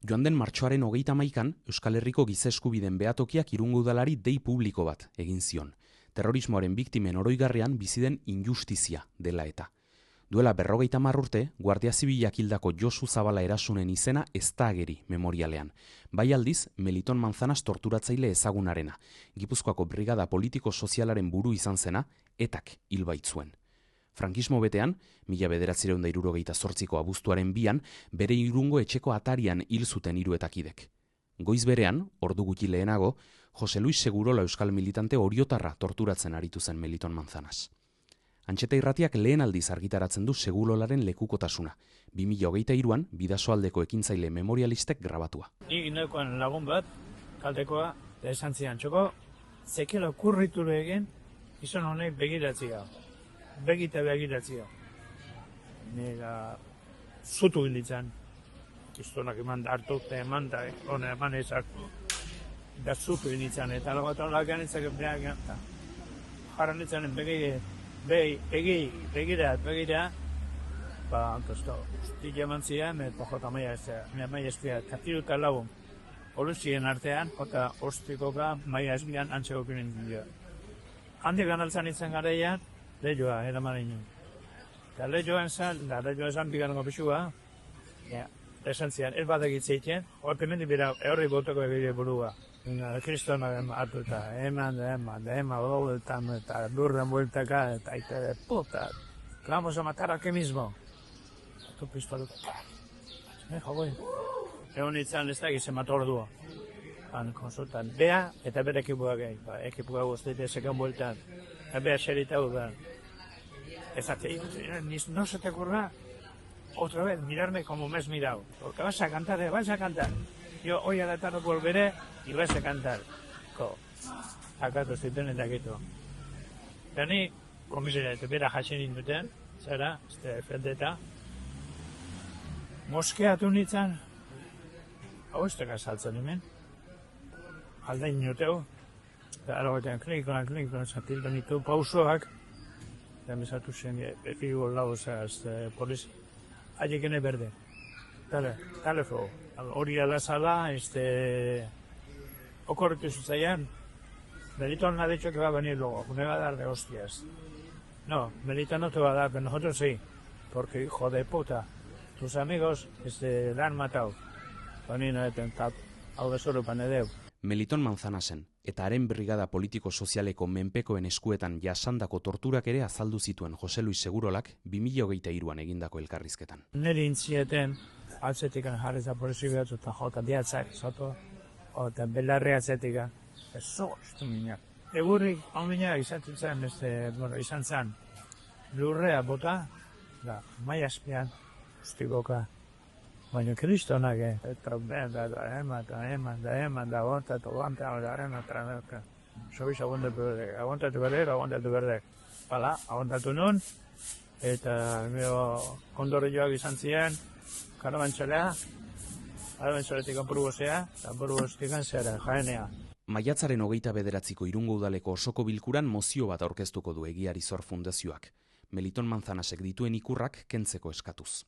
Joan den martxoaren 31an, Euskal Herriko Giza Eskubideen Behatokiak Irungo Udalari dei publiko bat egin zion. Terrorismoaren biktimen oroigarrian bizi den injustizia dela eta. Duela 50 urte, Guardia Zibilak hildako Josu Zabala erasunen izena ez da ageri memorialean. Bai aldiz, Meliton Manzanas torturatzaile ezagunarena, Gipuzkoako brigada politiko-sozialaren buru izan zena, etak hil baitzuen. Frankismo betean, 1968ko abuztuaren 2an, bere Irungo etxeko atarian hil zuten 3 etakidek. Goiz berean, ordu gutxi lehenago, Jose Luis Segurola euskal militante oriotarra torturatzen aritu zen Meliton Manzanas. Antxeta Irratiak lehen aldiz argitaratzen du Segurolaren lekukotasuna. 2023an, Bidasoaldeko ekintzaile memorialistek grabatua. Nik neukoan lagun bat, kaltekoa, da esan zian txoko, zekela kurritu egin, izan honek begiratzia. Begita begiratzia. Nera zutu gilitzen. Kistonak eman da hartu, eman da, hone eman ezak. Da zutu gilitzen, eta lagoetan lagean ezak epeak ganta. Jaran etzen begira, ba, antozto, ustik eman zian, eta jota maia ezpia, katiruta lagun. Oluzien artean, jota ostikoka maia ezbian antzeko kinen dira. Handik ganaltzan izan gareian, lehioa, eraman egin. Eta lehioan zan bigarrengo pixua, esan zian, ez bat egitzeiten, horte mendi bera, horri botoko egire burua. Kristona hartu eta eman, eta durren bueltaka, eta ite, puta, vamos a matar aquí mismo. Tu pistola, jogoi. Egon itzan ez da egize matordua. Konsultan, bea eta bere ekipua gehi, ekipua guztiak ezekan bueltan. Bea xerita da. Ezate, no se te ocurra otra vez mirarme como me has mirado, porque vas a cantar. Yo hoy a la tarde volveré y vas a cantar. Akatu ziten eta gitu. Eta ni, komisaria, eta bera jasen induten, zara, fendeta, moskeatu nintzen, hau ez teka saltzen hemen, aldain noteu, eta aragoetan klinikoan zatiltan ditu pausoak, eta mesatu zen, figu lau, poliz, aiekene berde. Dale fuego. Hori alazala, ocorritu zuzaian, Melitón ha dicho que va a venir luego, me va a dar de hostias. No, Melitón no te va a dar, pero nosotros sí, porque hijo de puta, tus amigos la han matado. Panino de tentat, hau de solo panedeu. Meliton Manzanasen eta haren brigada politiko-sozialeko menpekoen eskuetan jasandako torturak ere azaldu zituen Jose Luis Segurolak 2023an egindako elkarrizketan. Neri intzieten, atzetikan jarri za polizibatu eta jota diatzak, zato, eta belarri atzetikan. Eso, estu minak. Egurrik, hau minak izan zen, lurrea bota, da, maia espian, ustikoka. Baina kristonak, eta eman, da, sobiz aguantatu berdek. Bala, aguantatu nun, eta kondorrioak izan ziren, karabantxalea, karabantxaletik burgozea, eta burgoztik zera, jaenea. Maiatzaren 29ko Irungo Udaleko osoko bilkuran mozio bat aurkeztuko du Egiari Zor Fundazioak. Meliton Manzanasek dituen ikurrak kentzeko eskatuz.